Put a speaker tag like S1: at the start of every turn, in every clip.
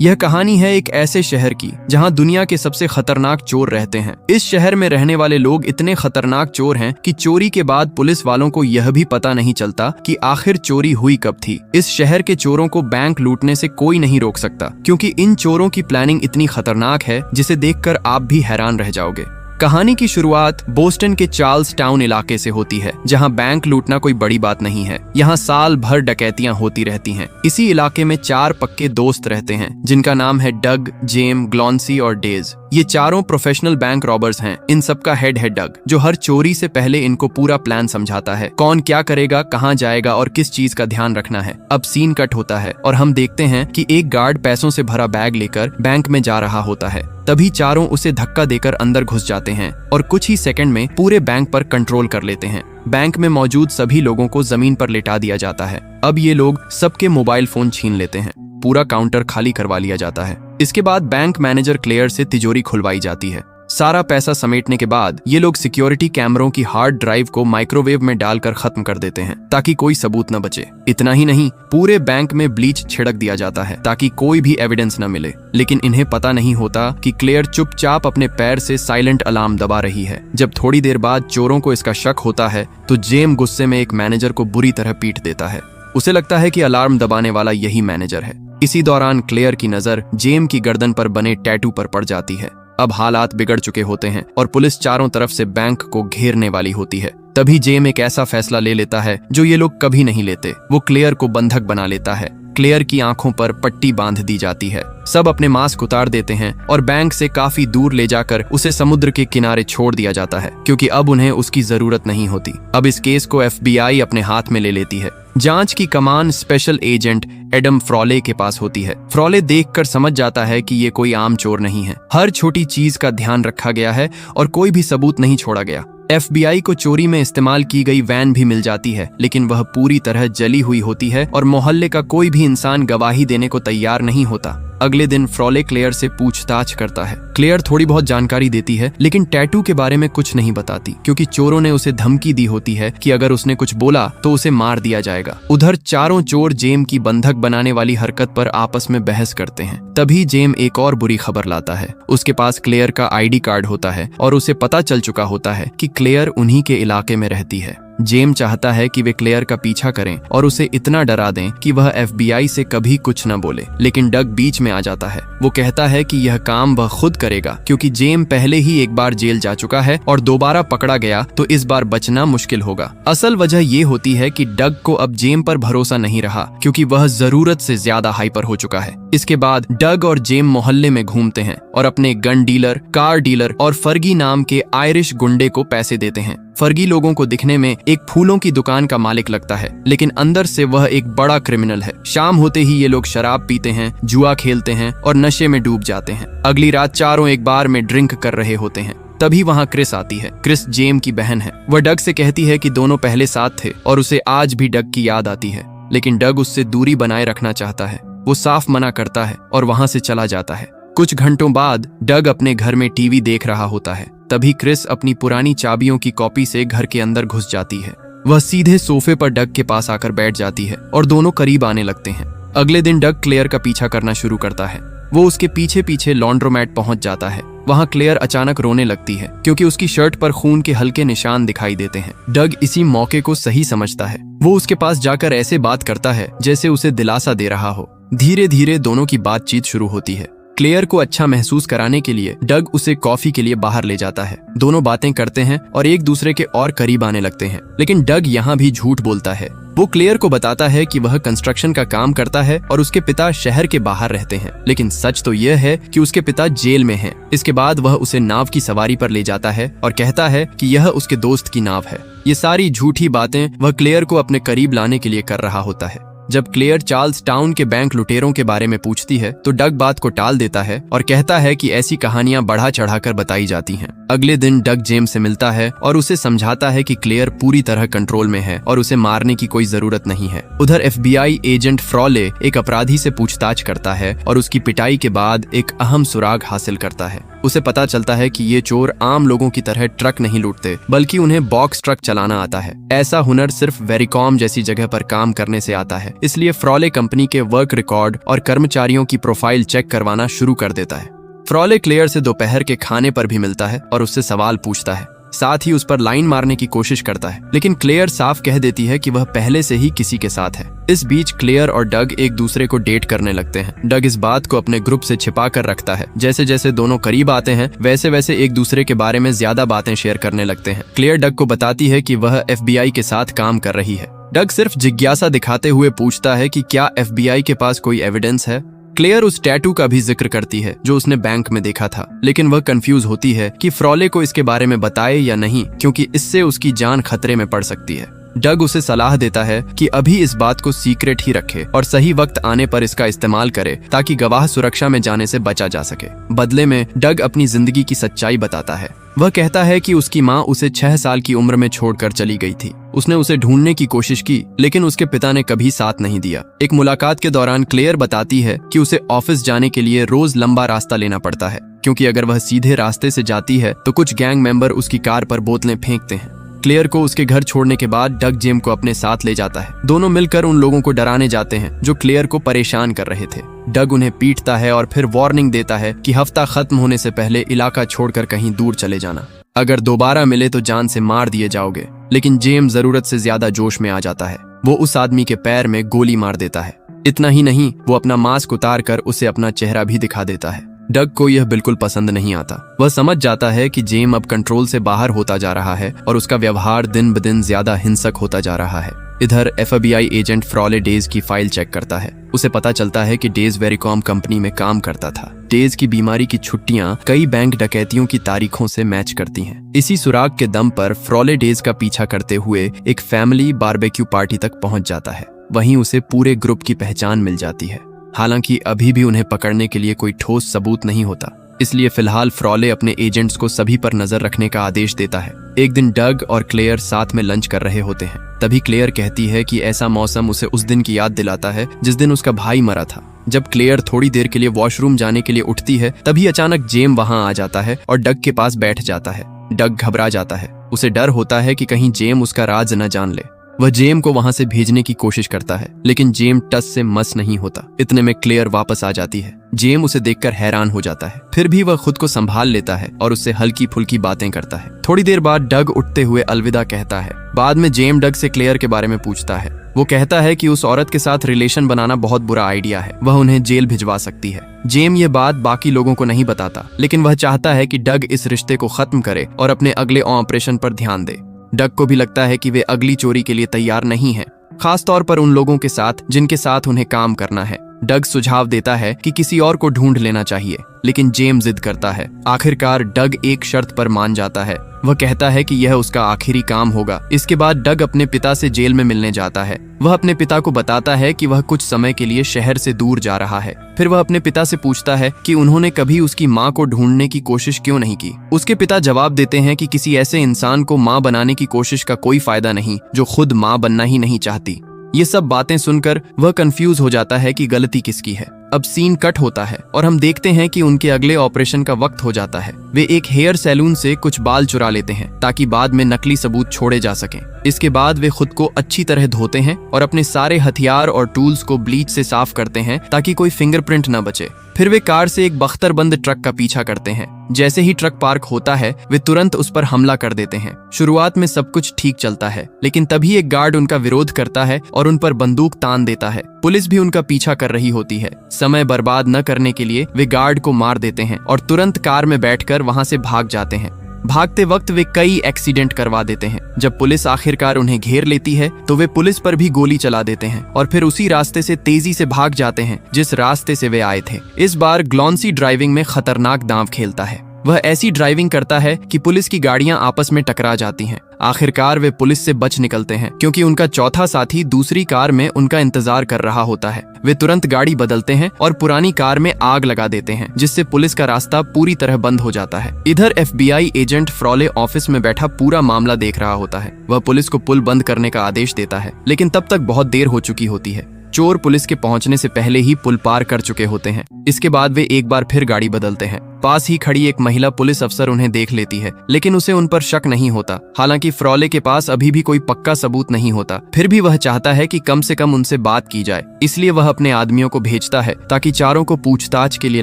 S1: यह कहानी है एक ऐसे शहर की जहां दुनिया के सबसे खतरनाक चोर रहते हैं। इस शहर में रहने वाले लोग इतने खतरनाक चोर हैं कि चोरी के बाद पुलिस वालों को यह भी पता नहीं चलता कि आखिर चोरी हुई कब थी। इस शहर के चोरों को बैंक लूटने से कोई नहीं रोक सकता, क्योंकि इन चोरों की प्लानिंग इतनी खतरनाक है जिसे देखकर आप भी हैरान रह जाओगे। कहानी की शुरुआत बोस्टन के चार्ल्स टाउन इलाके से होती है, जहां बैंक लूटना कोई बड़ी बात नहीं है। यहां साल भर डकैतियां होती रहती हैं। इसी इलाके में 4 पक्के दोस्त रहते हैं, जिनका नाम है डग, जेम, ग्लॉन्सी और डेज। ये चारों प्रोफेशनल बैंक रॉबर्स हैं। इन सबका हेड है डग, जो हर चोरी से पहले इनको पूरा प्लान समझाता है, कौन क्या करेगा, कहाँ जाएगा और किस चीज का ध्यान रखना है। अब सीन कट होता है और हम देखते हैं कि एक गार्ड पैसों से भरा बैग लेकर बैंक में जा रहा होता है। तभी चारों उसे धक्का देकर अंदर घुस जाते हैं और कुछ ही सेकंड में पूरे बैंक पर कंट्रोल कर लेते हैं। बैंक में मौजूद सभी लोगों को जमीन पर लेटा दिया जाता है। अब ये लोग सबके मोबाइल फोन छीन लेते हैं। पूरा काउंटर खाली करवा लिया जाता है। इसके बाद बैंक मैनेजर क्लेयर से तिजोरी खुलवाई जाती है। सारा पैसा समेटने के बाद ये लोग सिक्योरिटी कैमरों की हार्ड ड्राइव को माइक्रोवेव में डालकर खत्म कर देते हैं, ताकि कोई सबूत न बचे। इतना ही नहीं, पूरे बैंक में ब्लीच छिड़क दिया जाता है ताकि कोई भी एविडेंस न मिले। लेकिन इन्हें पता नहीं होता कि क्लेयर चुपचाप अपने पैर से साइलेंट अलार्म दबा रही है। जब थोड़ी देर बाद चोरों को इसका शक होता है तो जेम गुस्से में एक मैनेजर को बुरी तरह पीट देता है। उसे लगता है कि अलार्म दबाने वाला यही मैनेजर है। इसी दौरान क्लेयर की नजर जेम की गर्दन पर बने टैटू पर पड़ जाती है। अब हालात बिगड़ चुके होते हैं और पुलिस चारों तरफ से बैंक को घेरने वाली होती है। तभी जेम एक ऐसा फैसला ले लेता है जो ये लोग कभी नहीं लेते। वो क्लेयर को बंधक बना लेता है। क्लेयर की आंखों पर पट्टी बांध दी जाती है। सब अपने मास्क उतार देते हैं और बैंक से काफी दूर ले जाकर उसे समुद्र के किनारे छोड़ दिया जाता है, क्योंकि अब उन्हें उसकी जरूरत नहीं होती। अब इस केस को FBI अपने हाथ में ले लेती है। जांच की कमान स्पेशल एजेंट एडम फ्रॉले के पास होती है। फ्रॉले देखकर समझ जाता है कि ये कोई आम चोर नहीं है। हर छोटी चीज का ध्यान रखा गया है और कोई भी सबूत नहीं छोड़ा गया। FBI को चोरी में इस्तेमाल की गई वैन भी मिल जाती है, लेकिन वह पूरी तरह जली हुई होती है और मोहल्ले का कोई भी इंसान गवाही देने को तैयार नहीं होता। अगले दिन फ्रॉले क्लेयर से पूछताछ करता है। क्लेयर थोड़ी बहुत जानकारी देती है, लेकिन टैटू के बारे में कुछ नहीं बताती, क्योंकि चोरों ने उसे धमकी दी होती है कि अगर उसने कुछ बोला तो उसे मार दिया जाएगा। उधर चारों चोर जेम की बंधक बनाने वाली हरकत पर आपस में बहस करते हैं। तभी जेम एक और बुरी खबर लाता है। उसके पास क्लेयर का ID कार्ड होता है और उसे पता चल चुका होता है कि क्लेयर उन्हीं के इलाके में रहती है। जेम चाहता है कि वे क्लेयर का पीछा करें और उसे इतना डरा दें कि वह FBI से कभी कुछ न बोले, लेकिन डग बीच में आ जाता है। वो कहता है कि यह काम वह खुद करेगा, क्योंकि जेम पहले ही एक बार जेल जा चुका है और दोबारा पकड़ा गया तो इस बार बचना मुश्किल होगा। असल वजह ये होती है कि डग को अब जेम पर भरोसा नहीं रहा, क्योंकि वह जरूरत से ज्यादा हाइपर हो चुका है। इसके बाद डग और जेम मोहल्ले में घूमते हैं और अपने गन डीलर, कार डीलर और फर्गी नाम के आयरिश गुंडे को पैसे देते हैं। फर्गी लोगों को दिखने में एक फूलों की दुकान का मालिक लगता है, लेकिन अंदर से वह एक बड़ा क्रिमिनल है। शाम होते ही ये लोग शराब पीते हैं, जुआ खेलते हैं और नशे में डूब जाते हैं। अगली रात चारों एक बार में ड्रिंक कर रहे होते हैं। तभी वहाँ क्रिस आती है। क्रिस जेम की बहन है। वह डग से कहती है कि दोनों पहले साथ थे और उसे आज भी डग की याद आती है, लेकिन डग उससे दूरी बनाए रखना चाहता है। वो साफ मना करता है और वहाँ से चला जाता है। कुछ घंटों बाद डग अपने घर में टीवी देख रहा होता है। तभी क्रिस अपनी पुरानी चाबियों की कॉपी से घर के अंदर घुस जाती है। वह सीधे सोफे पर डग के पास आकर बैठ जाती है और दोनों करीब आने लगते हैं। अगले दिन डग क्लेयर का पीछा करना शुरू करता है। वो उसके पीछे पीछे लॉन्ड्रोमैट पहुंच जाता है। वहां क्लेयर अचानक रोने लगती है, क्योंकि उसकी शर्ट पर खून के हल्के निशान दिखाई देते हैं। डग इसी मौके को सही समझता है। वो उसके पास जाकर ऐसे बात करता है जैसे उसे दिलासा दे रहा हो। धीरे धीरे दोनों की बातचीत शुरू होती है। क्लेयर को अच्छा महसूस कराने के लिए डग उसे कॉफी के लिए बाहर ले जाता है। दोनों बातें करते हैं और एक दूसरे के और करीब आने लगते हैं, लेकिन डग यहाँ भी झूठ बोलता है। वो क्लेयर को बताता है कि वह कंस्ट्रक्शन का काम करता है और उसके पिता शहर के बाहर रहते हैं, लेकिन सच तो यह है कि उसके पिता जेल में हैं। इसके बाद वह उसे नाव की सवारी पर ले जाता है और कहता है कि यह उसके दोस्त की नाव है। ये सारी झूठी बातें वह क्लेयर को अपने करीब लाने के लिए कर रहा होता है। जब क्लेयर चार्ल्स टाउन के बैंक लुटेरों के बारे में पूछती है तो डग बात को टाल देता है और कहता है कि ऐसी कहानियां बढ़ा चढ़ाकर बताई जाती हैं। अगले दिन डग जेम से मिलता है और उसे समझाता है कि क्लेयर पूरी तरह कंट्रोल में है और उसे मारने की कोई जरूरत नहीं है। उधर FBI एजेंट फ्रॉले एक अपराधी से पूछताछ करता है और उसकी पिटाई के बाद एक अहम सुराग हासिल करता है। उसे पता चलता है कि ये चोर आम लोगों की तरह ट्रक नहीं लूटते, बल्कि उन्हें बॉक्स ट्रक चलाना आता है। ऐसा हुनर सिर्फ वेरिकॉम जैसी जगह पर काम करने से आता है। इसलिए फ्रॉले कंपनी के वर्क रिकॉर्ड और कर्मचारियों की प्रोफाइल चेक करवाना शुरू कर देता है। फ्रॉले क्लेयर से दोपहर के खाने पर भी मिलता है और उससे सवाल पूछता है, साथ ही उस पर लाइन मारने की कोशिश करता है, लेकिन क्लेयर साफ कह देती है कि वह पहले से ही किसी के साथ है। इस बीच क्लेयर और डग एक दूसरे को डेट करने लगते हैं। डग इस बात को अपने ग्रुप से छिपा कर रखता है। जैसे जैसे दोनों करीब आते हैं वैसे वैसे एक दूसरे के बारे में ज्यादा बातें शेयर करने लगते हैं। क्लेयर डग को बताती है कि वह FBI के साथ काम कर रही है। डग सिर्फ जिज्ञासा दिखाते हुए पूछता है कि क्या FBI के पास कोई एविडेंस है। क्लेयर उस टैटू का भी जिक्र करती है जो उसने बैंक में देखा था, लेकिन वह कंफ्यूज होती है कि फ्रॉले को इसके बारे में बताए या नहीं, क्योंकि इससे उसकी जान खतरे में पड़ सकती है। डग उसे सलाह देता है कि अभी इस बात को सीक्रेट ही रखे और सही वक्त आने पर इसका इस्तेमाल करे ताकि गवाह सुरक्षा में जाने से बचा जा सके। बदले में डग अपनी जिंदगी की सच्चाई बताता है। वह कहता है कि उसकी माँ उसे 6 साल की उम्र में छोड़कर चली गई थी। उसने उसे ढूंढने की कोशिश की, लेकिन उसके पिता ने कभी साथ नहीं दिया। एक मुलाकात के दौरान क्लेयर बताती है कि उसे ऑफिस जाने के लिए रोज लंबा रास्ता लेना पड़ता है, क्योंकि अगर वह सीधे रास्ते से जाती है तो कुछ गैंग मेंबर उसकी कार पर बोतलें फेंकते हैं। क्लेयर को उसके घर छोड़ने के बाद डग जेम को अपने साथ ले जाता है। दोनों मिलकर उन लोगों को डराने जाते हैं जो क्लेयर को परेशान कर रहे थे। डग उन्हें पीटता है और फिर वार्निंग देता है कि हफ्ता खत्म होने से पहले इलाका छोड़कर कहीं दूर चले जाना। अगर दोबारा मिले तो जान से मार दिए जाओगे। लेकिन जेम जरूरत से ज्यादा जोश में आ जाता है। वो उस आदमी के पैर में गोली मार देता है। इतना ही नहीं, वो अपना मास्क उतार कर उसे अपना चेहरा भी दिखा देता है। डग को यह बिल्कुल पसंद नहीं आता। वह समझ जाता है कि जेम अब कंट्रोल से बाहर होता जा रहा है और उसका व्यवहार दिन ब दिन ज्यादा हिंसक होता जा रहा है। इधर FBI एजेंट फ्रॉले डेज की फाइल चेक करता है। उसे पता चलता है कि डेज वेरिकॉम कंपनी में काम करता था। डेज की बीमारी की छुट्टियां कई बैंक डकैतियों की तारीखों से मैच करती हैं। इसी सुराग के दम पर फ्रॉले डेज का पीछा करते हुए एक फैमिली बारबेक्यू पार्टी तक पहुंच जाता है। वहीं उसे पूरे ग्रुप की पहचान मिल जाती है। हालांकि अभी भी उन्हें पकड़ने के लिए कोई ठोस सबूत नहीं होता, इसलिए फिलहाल फ्रॉले अपने एजेंट्स को सभी पर नजर रखने का आदेश देता है। एक दिन डग और क्लेयर साथ में लंच कर रहे होते हैं। तभी क्लेयर कहती है कि ऐसा मौसम उसे उस दिन की याद दिलाता है जिस दिन उसका भाई मरा था। जब क्लेयर थोड़ी देर के लिए वॉशरूम जाने के लिए उठती है, तभी अचानक जेम वहां आ जाता है और डग के पास बैठ जाता है। डग घबरा जाता है। उसे डर होता है कि कहीं जेम उसका राज न जान ले। वह जेम को वहां से भेजने की कोशिश करता है, लेकिन जेम टस से मस नहीं होता। इतने में क्लेयर वापस आ जाती है। जेम उसे देखकर हैरान हो जाता है, फिर भी वह खुद को संभाल लेता है और उससे हल्की फुल्की बातें करता है। थोड़ी देर बाद डग उठते हुए अलविदा कहता है। बाद में जेम डग से क्लेयर के बारे में पूछता है। वो कहता है कि उस औरत के साथ रिलेशन बनाना बहुत बुरा आइडिया है, वह उन्हें जेल भिजवा सकती है। जेम ये बात बाकी लोगों को नहीं बताता, लेकिन वह चाहता है कि डग इस रिश्ते को खत्म करे और अपने अगले ऑपरेशन पर ध्यान दे। डग को भी लगता है कि वे अगली चोरी के लिए तैयार नहीं हैं, खास तौर पर उन लोगों के साथ जिनके साथ उन्हें काम करना है। डग सुझाव देता है कि किसी और को ढूंढ लेना चाहिए, लेकिन जेम जिद करता है। आखिरकार डग एक शर्त पर मान जाता है। वह कहता है कि यह उसका आखिरी काम होगा। इसके बाद डग अपने पिता से जेल में मिलने जाता है। वह अपने पिता को बताता है कि वह कुछ समय के लिए शहर से दूर जा रहा है। फिर वह अपने पिता से पूछता है कि उन्होंने कभी उसकी माँ को ढूंढने की कोशिश क्यों नहीं की। उसके पिता जवाब देते हैं कि किसी ऐसे इंसान को माँ बनाने की कोशिश का कोई फायदा नहीं जो खुद माँ बनना ही नहीं चाहती। ये सब बातें सुनकर वह कंफ्यूज हो जाता है कि गलती किसकी है। अब सीन कट होता है और हम देखते हैं कि उनके अगले ऑपरेशन का वक्त हो जाता है। वे एक हेयर सैलून से कुछ बाल चुरा लेते हैं ताकि बाद में नकली सबूत छोड़े जा सकें। इसके बाद वे खुद को अच्छी तरह धोते हैं और अपने सारे हथियार और टूल्स को ब्लीच से साफ करते हैं ताकि कोई फिंगरप्रिंट न बचे। फिर वे कार से एक बख्तरबंद ट्रक का पीछा करते हैं। जैसे ही ट्रक पार्क होता है, वे तुरंत उस पर हमला कर देते हैं। शुरुआत में सब कुछ ठीक चलता है, लेकिन तभी एक गार्ड उनका विरोध करता है और उन पर बंदूक तान देता है। पुलिस भी उनका पीछा कर रही होती है। समय बर्बाद न करने के लिए वे गार्ड को मार देते हैं और तुरंत कार में बैठकर वहां से भाग जाते हैं। भागते वक्त वे कई एक्सीडेंट करवा देते हैं। जब पुलिस आखिरकार उन्हें घेर लेती है तो वे पुलिस पर भी गोली चला देते हैं और फिर उसी रास्ते से तेजी से भाग जाते हैं जिस रास्ते से वे आए थे। इस बार ग्लॉन्सी ड्राइविंग में खतरनाक दांव खेलता है। वह ऐसी ड्राइविंग करता है कि पुलिस की गाड़ियां आपस में टकरा जाती हैं। आखिरकार वे पुलिस से बच निकलते हैं क्योंकि उनका चौथा साथी दूसरी कार में उनका इंतजार कर रहा होता है। वे तुरंत गाड़ी बदलते हैं और पुरानी कार में आग लगा देते हैं, जिससे पुलिस का रास्ता पूरी तरह बंद हो जाता है। इधर FBI एजेंट फ्रॉले ऑफिस में बैठा पूरा मामला देख रहा होता है। वह पुलिस को पुल बंद करने का आदेश देता है, लेकिन तब तक बहुत देर हो चुकी होती है। चोर पुलिस के पहुंचने से पहले ही पुल पार कर चुके होते हैं। इसके बाद वे एक बार फिर गाड़ी बदलते हैं। पास ही खड़ी एक महिला पुलिस अफसर उन्हें देख लेती है, लेकिन उसे उन पर शक नहीं होता। हालांकि फ्रॉले के पास अभी भी कोई पक्का सबूत नहीं होता, फिर भी वह चाहता है कि कम से कम उनसे बात की जाए। इसलिए वह अपने आदमियों को भेजता है ताकि चारों को पूछताछ के लिए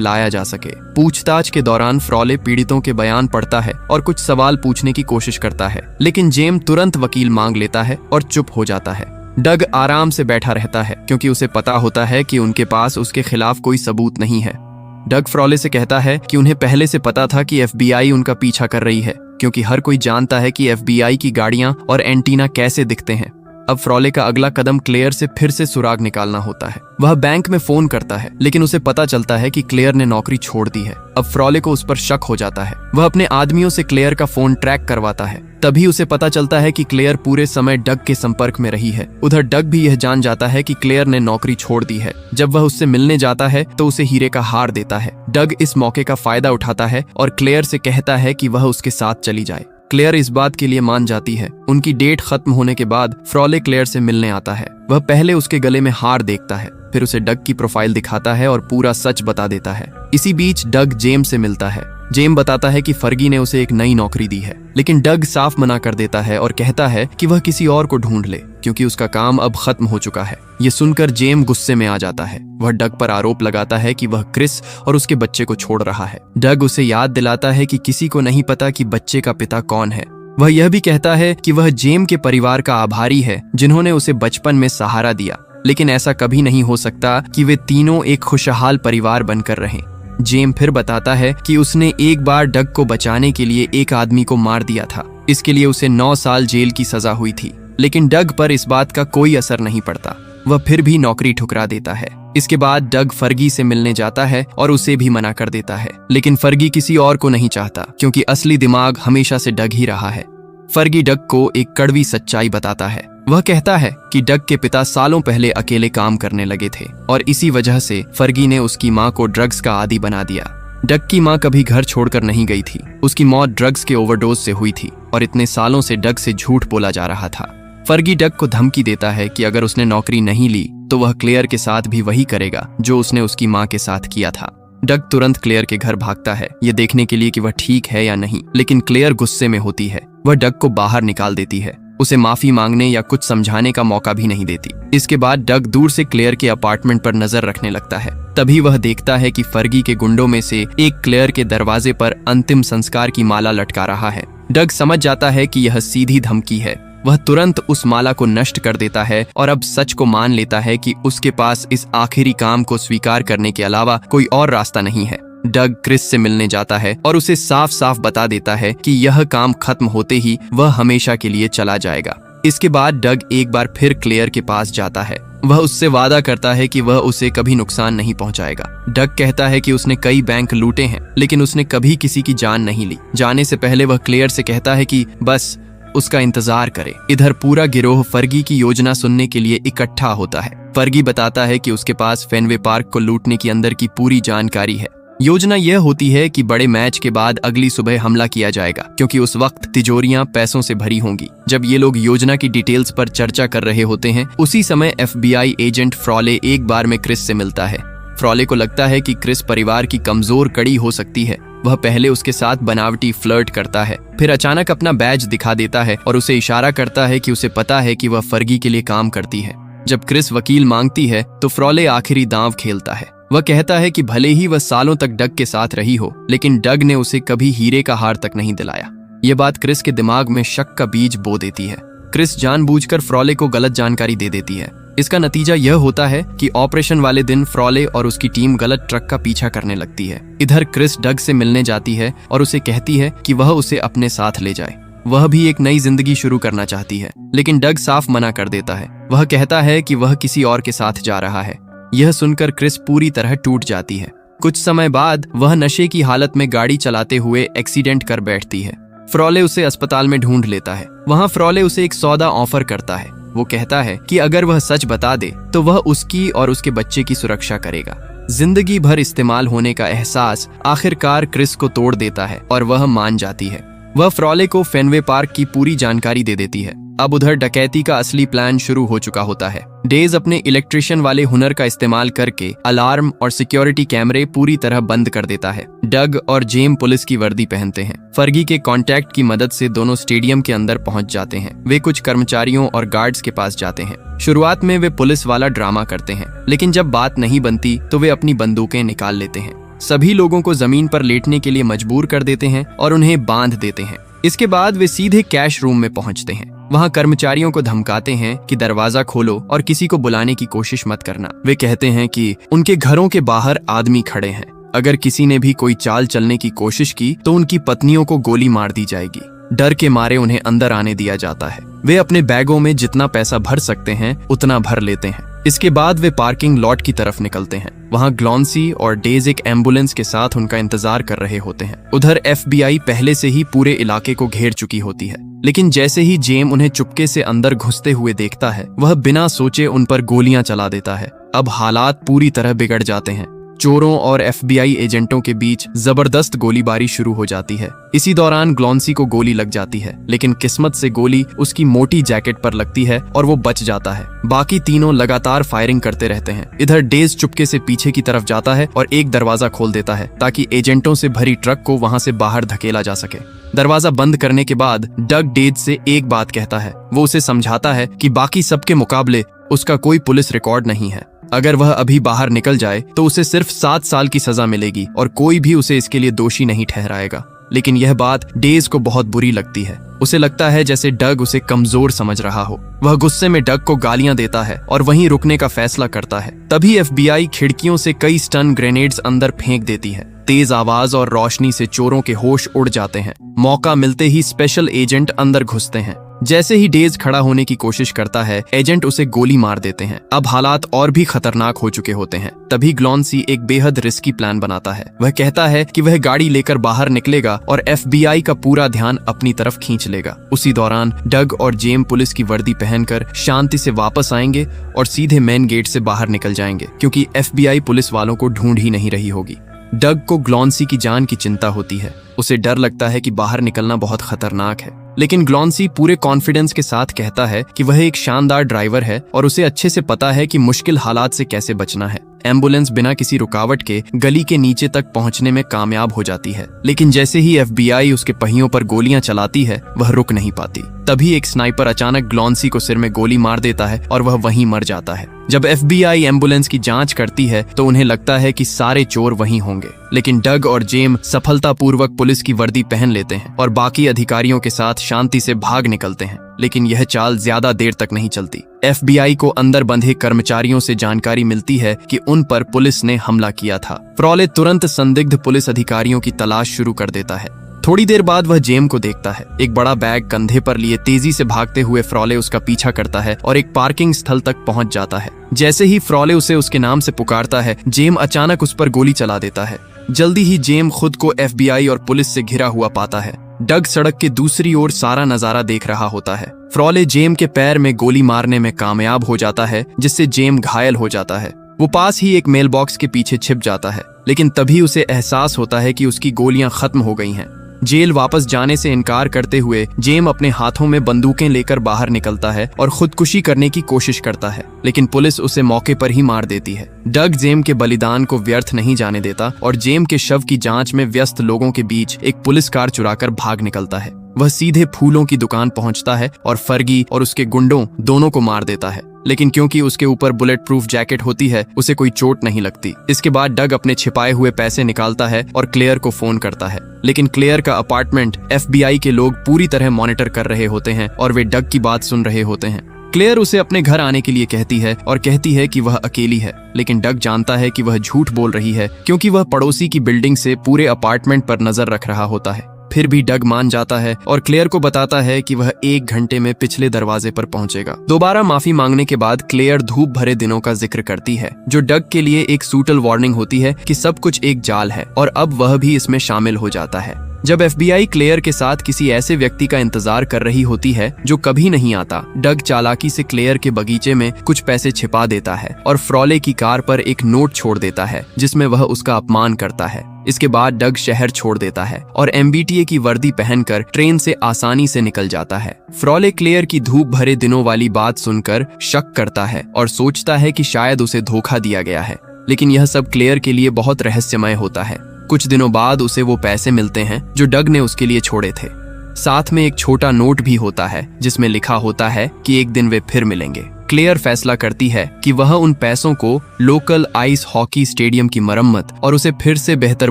S1: लाया जा सके। पूछताछ के दौरान फ्रॉले पीड़ितों के बयान पढ़ता है और कुछ सवाल पूछने की कोशिश करता है, लेकिन जेम तुरंत वकील मांग लेता है और चुप हो जाता है। डग आराम से बैठा रहता है क्योंकि उसे पता होता है कि उनके पास उसके खिलाफ कोई सबूत नहीं है। डग फ्रॉले से कहता है कि उन्हें पहले से पता था कि FBI उनका पीछा कर रही है, क्योंकि हर कोई जानता है कि FBI की गाड़ियां और एंटीना कैसे दिखते हैं। अब फ्रॉले का अगला कदम क्लेयर से फिर से सुराग निकालना होता है। वह बैंक में फोन करता है, लेकिन उसे पता चलता है कि क्लेयर ने नौकरी छोड़ दी है। अब फ्रॉले को उस पर शक हो जाता है। वह अपने आदमियों से क्लेयर का फोन ट्रैक करवाता है। तभी उसे पता चलता है कि क्लेयर पूरे समय डग के संपर्क में रही है। उधर डग भी यह जान जाता है कि क्लेयर ने नौकरी छोड़ दी है। जब वह उससे मिलने जाता है तो उसे हीरे का हार देता है। डग इस मौके का फायदा उठाता है और क्लेयर से कहता है कि वह उसके साथ चली जाए। क्लेयर इस बात के लिए मान जाती है। उनकी डेट खत्म होने के बाद फ्रॉले क्लेयर से मिलने आता है। वह पहले उसके गले में हार देखता है, फिर उसे डग की प्रोफाइल दिखाता है और पूरा सच बता देता है। इसी बीच डग जेम से मिलता है। जेम बताता है कि फर्गी ने उसे एक नई नौकरी दी है, लेकिन डग साफ मना कर देता है और कहता है कि वह किसी और को ढूंढ ले, क्योंकि उसका काम अब खत्म हो चुका है। ये सुनकर जेम गुस्से में आ जाता है। वह डग पर आरोप लगाता है कि वह क्रिस और उसके बच्चे को छोड़ रहा है। डग उसे याद दिलाता है कि किसी को नहीं पता कि बच्चे का पिता कौन है। वह यह भी कहता है कि वह जेम के परिवार का आभारी है, जिन्होंने उसे बचपन में सहारा दिया, लेकिन ऐसा कभी नहीं हो सकता कि वे तीनों एक खुशहाल परिवार बनकर रहें। जेम फिर बताता है कि उसने एक बार डग को बचाने के लिए एक आदमी को मार दिया था। इसके लिए उसे 9 साल जेल की सजा हुई थी, लेकिन डग पर इस बात का कोई असर नहीं पड़ता। वह फिर भी नौकरी ठुकरा देता है। इसके बाद डग फर्गी से मिलने जाता है और उसे भी मना कर देता है, लेकिन फर्गी किसी और को नहीं चाहता, क्योंकि असली दिमाग हमेशा से डग ही रहा है। फर्गी डग को एक कड़वी सच्चाई बताता है। वह कहता है कि डग के पिता सालों पहले अकेले काम करने लगे थे और इसी वजह से फर्गी ने उसकी माँ को ड्रग्स का आदी बना दिया। डग की माँ कभी घर छोड़कर नहीं गई थी। उसकी मौत ड्रग्स के ओवरडोज से हुई थी और इतने सालों से डग से झूठ बोला जा रहा था। फर्गी डग को धमकी देता है कि अगर उसने नौकरी नहीं ली तो वह क्लेयर के साथ भी वही करेगा जो उसने उसकी माँ के साथ किया था। डग तुरंत क्लेयर के घर भागता है, ये देखने के लिए कि वह ठीक है या नहीं, लेकिन क्लेयर गुस्से में होती है। वह डग को बाहर निकाल देती है, उसे माफी मांगने या कुछ समझाने का मौका भी नहीं देती। इसके बाद डग दूर से क्लेयर के अपार्टमेंट पर नजर रखने लगता है। तभी वह देखता है कि फर्गी के गुंडों में से एक क्लेयर के दरवाजे पर अंतिम संस्कार की माला लटका रहा है। डग समझ जाता है कि यह सीधी धमकी है। वह तुरंत उस माला को नष्ट कर देता है और अब सच को मान लेता है कि उसके पास इस आखिरी काम को स्वीकार करने के अलावा कोई और रास्ता नहीं है। डग क्रिस से मिलने जाता है और उसे साफ साफ बता देता है कि यह काम खत्म होते ही वह हमेशा के लिए चला जाएगा। इसके बाद डग एक बार फिर क्लेयर के पास जाता है। वह उससे वादा करता है कि वह उसे कभी नुकसान नहीं पहुंचाएगा। डग कहता है कि उसने कई बैंक लूटे हैं, लेकिन उसने कभी किसी की जान नहीं ली। जाने से पहले वह क्लेयर से कहता है कि बस उसका इंतजार करे। इधर पूरा गिरोह फर्गी की योजना सुनने के लिए इकट्ठा होता है। फर्गी बताता है कि उसके पास फेनवे पार्क को लूटने की अंदर की पूरी जानकारी है। योजना यह होती है कि बड़े मैच के बाद अगली सुबह हमला किया जाएगा, क्योंकि उस वक्त तिजोरियां पैसों से भरी होंगी। जब ये लोग योजना की डिटेल्स पर चर्चा कर रहे होते हैं, उसी समय FBI एजेंट फ्रॉले एक बार में क्रिस से मिलता है। फ्रॉले को लगता है कि क्रिस परिवार की कमजोर कड़ी हो सकती है। वह पहले उसके साथ बनावटी फ्लर्ट करता है, फिर अचानक अपना बैज दिखा देता है और उसे इशारा करता है कि उसे पता है कि वह फर्गी के लिए काम करती है। जब क्रिस वकील मांगती है तो फ्रॉले आखिरी दांव खेलता है। वह कहता है कि भले ही वह सालों तक डग के साथ रही हो, लेकिन डग ने उसे कभी हीरे का हार तक नहीं दिलाया। ये बात क्रिस के दिमाग में शक का बीज बो देती है। क्रिस जानबूझकर फ्रॉले को गलत जानकारी दे देती है। इसका नतीजा यह होता है कि ऑपरेशन वाले दिन फ्रॉले और उसकी टीम गलत ट्रक का पीछा करने लगती है। इधर क्रिस डग से मिलने जाती है और उसे कहती है कि वह उसे अपने साथ ले जाए। वह भी एक नई जिंदगी शुरू करना चाहती है, लेकिन डग साफ मना कर देता है। वह कहता है कि वह किसी और के साथ जा रहा है। यह सुनकर क्रिस पूरी तरह टूट जाती है। कुछ समय बाद वह नशे की हालत में गाड़ी चलाते हुए एक्सीडेंट कर बैठती है। फ्रॉले उसे अस्पताल में ढूंढ लेता है। वहाँ फ्रॉले उसे एक सौदा ऑफर करता है। वो कहता है कि अगर वह सच बता दे तो वह उसकी और उसके बच्चे की सुरक्षा करेगा। जिंदगी भर इस्तेमाल होने का एहसास आखिरकार क्रिस को तोड़ देता है और वह मान जाती है। वह फ्रॉले को फेनवे पार्क की पूरी जानकारी दे देती है। अब उधर डकैती का असली प्लान शुरू हो चुका होता है। डेज अपने इलेक्ट्रिशियन वाले हुनर का इस्तेमाल करके अलार्म और सिक्योरिटी कैमरे पूरी तरह बंद कर देता है। डग और जेम पुलिस की वर्दी पहनते हैं। फर्गी के कांटेक्ट की मदद से दोनों स्टेडियम के अंदर पहुंच जाते हैं। वे कुछ कर्मचारियों और गार्ड्स के पास जाते हैं। शुरुआत में वे पुलिस वाला ड्रामा करते हैं, लेकिन जब बात नहीं बनती तो वे अपनी बंदूकें निकाल लेते हैं। सभी लोगों को जमीन पर लेटने के लिए मजबूर कर देते हैं और उन्हें बांध देते हैं। इसके बाद वे सीधे कैश रूम में पहुंचते हैं। वहां कर्मचारियों को धमकाते हैं कि दरवाजा खोलो और किसी को बुलाने की कोशिश मत करना। वे कहते हैं कि उनके घरों के बाहर आदमी खड़े हैं। अगर किसी ने भी कोई चाल चलने की कोशिश की तो उनकी पत्नियों को गोली मार दी जाएगी। डर के मारे उन्हें अंदर आने दिया जाता है। वे अपने बैगों में जितना पैसा भर सकते हैं उतना भर लेते हैं। इसके बाद वे पार्किंग लॉट की तरफ निकलते हैं। वहां ग्लॉन्सी और डेज एक एम्बुलेंस के साथ उनका इंतजार कर रहे होते हैं। उधर FBI पहले से ही पूरे इलाके को घेर चुकी होती है, लेकिन जैसे ही जेम उन्हें चुपके से अंदर घुसते हुए देखता है, वह बिना सोचे उन पर गोलियां चला देता है। अब हालात पूरी तरह बिगड़ जाते हैं। चोरों और FBI एजेंटों के बीच जबरदस्त गोलीबारी शुरू हो जाती है। इसी दौरान ग्लॉन्सी को गोली लग जाती है, लेकिन किस्मत से गोली उसकी मोटी जैकेट पर लगती है और वो बच जाता है। बाकी तीनों लगातार फायरिंग करते रहते हैं। इधर डेज चुपके से पीछे की तरफ जाता है और एक दरवाजा खोल देता है ताकि एजेंटों से भरी ट्रक को वहां से बाहर धकेला जा सके। दरवाजा बंद करने के बाद डग डेज से एक बात कहता है। वो उसे समझाता है कि बाकी सबके मुकाबले उसका कोई पुलिस रिकॉर्ड नहीं है। अगर वह अभी बाहर निकल जाए तो उसे सिर्फ 7 साल की सजा मिलेगी और कोई भी उसे इसके लिए दोषी नहीं ठहराएगा। लेकिन यह बात डेज को बहुत बुरी लगती है। उसे लगता है जैसे डग उसे कमजोर समझ रहा हो। वह गुस्से में डग को गालियां देता है और वहीं रुकने का फैसला करता है। तभी FBI खिड़कियों से कई स्टन ग्रेनेड्स अंदर फेंक देती है। तेज आवाज और रोशनी से चोरों के होश उड़ जाते हैं। मौका मिलते ही स्पेशल एजेंट अंदर घुसते हैं। जैसे ही डेज खड़ा होने की कोशिश करता है, एजेंट उसे गोली मार देते हैं। अब हालात और भी खतरनाक हो चुके होते हैं। तभी ग्लॉन्सी एक बेहद रिस्की प्लान बनाता है। वह कहता है कि वह गाड़ी लेकर बाहर निकलेगा और FBI का पूरा ध्यान अपनी तरफ खींच लेगा। उसी दौरान डग और जेम पुलिस की वर्दी पहनकर शांति से वापस आएंगे और सीधे मेन गेट से बाहर निकल जाएंगे, क्योंकि FBI पुलिस वालों को ढूंढ ही नहीं रही होगी। डग को ग्लॉन्सी की जान की चिंता होती है। उसे डर लगता है कि बाहर निकलना बहुत खतरनाक है, लेकिन ग्लॉन्सी पूरे कॉन्फिडेंस के साथ कहता है कि वह एक शानदार ड्राइवर है और उसे अच्छे से पता है कि मुश्किल हालात से कैसे बचना है। एम्बुलेंस बिना किसी रुकावट के गली के नीचे तक पहुंचने में कामयाब हो जाती है, लेकिन जैसे ही FBI उसके पहियों पर गोलियां चलाती है, वह रुक नहीं पाती। तभी एक स्नाइपर अचानक ग्लॉन्सी को सिर में गोली मार देता है और वह वहीं मर जाता है। जब FBI एम्बुलेंस की जांच करती है तो उन्हें लगता है कि सारे चोर वहीं होंगे, लेकिन डग और जेम सफलतापूर्वक पुलिस की वर्दी पहन लेते हैं और बाकी अधिकारियों के साथ शांति से भाग निकलते हैं। लेकिन यह चाल ज्यादा देर तक नहीं चलती। FBI को अंदर बंधे कर्मचारियों से जानकारी मिलती है कि उन पर पुलिस ने हमला किया था। फ्रॉले तुरंत संदिग्ध पुलिस अधिकारियों की तलाश शुरू कर देता है। थोड़ी देर बाद वह जेम को देखता है। एक बड़ा बैग कंधे पर लिए तेजी से भागते हुए फ्रॉले उसका पीछा करता है और एक पार्किंग स्थल तक पहुंच जाता है। जैसे ही फ्रॉले उसे उसके नाम से पुकारता है, जेम अचानक उस पर गोली चला देता है। जल्दी ही जेम खुद को FBI और पुलिस से घिरा हुआ पाता है। डग सड़क के दूसरी ओर सारा नजारा देख रहा होता है। फ्रॉले जेम के पैर में गोली मारने में कामयाब हो जाता है, जिससे जेम घायल हो जाता है। वो पास ही एक मेल बॉक्स के पीछे छिप जाता है, लेकिन तभी उसे एहसास होता है कि उसकी गोलियां खत्म हो गई हैं। जेल वापस जाने से इनकार करते हुए जेम अपने हाथों में बंदूकें लेकर बाहर निकलता है और खुदकुशी करने की कोशिश करता है, लेकिन पुलिस उसे मौके पर ही मार देती है। डग जेम के बलिदान को व्यर्थ नहीं जाने देता और जेम के शव की जांच में व्यस्त लोगों के बीच एक पुलिस कार चुराकर भाग निकलता है। वह सीधे फूलों की दुकान पहुंचता है और फर्गी और उसके गुंडों दोनों को मार देता है, लेकिन क्योंकि उसके ऊपर बुलेट प्रूफ जैकेट होती है, उसे कोई चोट नहीं लगती। इसके बाद डग अपने छिपाए हुए पैसे निकालता है और क्लेयर को फोन करता है, लेकिन क्लेयर का अपार्टमेंट FBI के लोग पूरी तरह मॉनिटर कर रहे होते हैं और वे डग की बात सुन रहे होते हैं। क्लेयर उसे अपने घर आने के लिए कहती है और कहती है कि वह अकेली है, लेकिन डग जानता है कि वह झूठ बोल रही है, क्योंकि वह पड़ोसी की बिल्डिंग से पूरे अपार्टमेंट पर नजर रख रहा होता है। फिर भी डग मान जाता है और क्लेयर को बताता है कि वह 1 घंटे में पिछले दरवाजे पर पहुंचेगा। दोबारा माफी मांगने के बाद क्लेयर धूप भरे दिनों का जिक्र करती है, जो डग के लिए एक सूटल वार्निंग होती है कि सब कुछ एक जाल है और अब वह भी इसमें शामिल हो जाता है। जब FBI क्लेयर के साथ किसी ऐसे व्यक्ति का इंतजार कर रही होती है जो कभी नहीं आता, डग चालाकी से क्लेयर के बगीचे में कुछ पैसे छिपा देता है और फ्रॉले की कार पर एक नोट छोड़ देता है जिसमें वह उसका अपमान करता है। इसके बाद डग शहर छोड़ देता है और MBTA की वर्दी पहनकर ट्रेन से आसानी से निकल जाता है। फ्रॉले क्लेयर की धूप भरे दिनों वाली बात सुनकर शक करता है और सोचता है कि शायद उसे धोखा दिया गया है, लेकिन यह सब क्लेयर के लिए बहुत रहस्यमय होता है। कुछ दिनों बाद उसे वो पैसे मिलते हैं जो डग ने उसके लिए छोड़े थे। साथ में एक छोटा नोट भी होता है जिसमें लिखा होता है कि एक दिन वे फिर मिलेंगे। क्लेयर फैसला करती है कि वह उन पैसों को लोकल आइस हॉकी स्टेडियम की मरम्मत और उसे फिर से बेहतर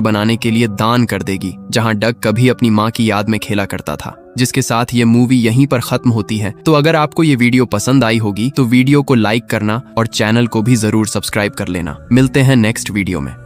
S1: बनाने के लिए दान कर देगी, जहां डग कभी अपनी मां की याद में खेला करता था। जिसके साथ ये मूवी यहीं पर खत्म होती है। तो अगर आपको ये वीडियो पसंद आई होगी तो वीडियो को लाइक करना और चैनल को भी जरूर सब्सक्राइब कर लेना। मिलते हैं नेक्स्ट वीडियो में।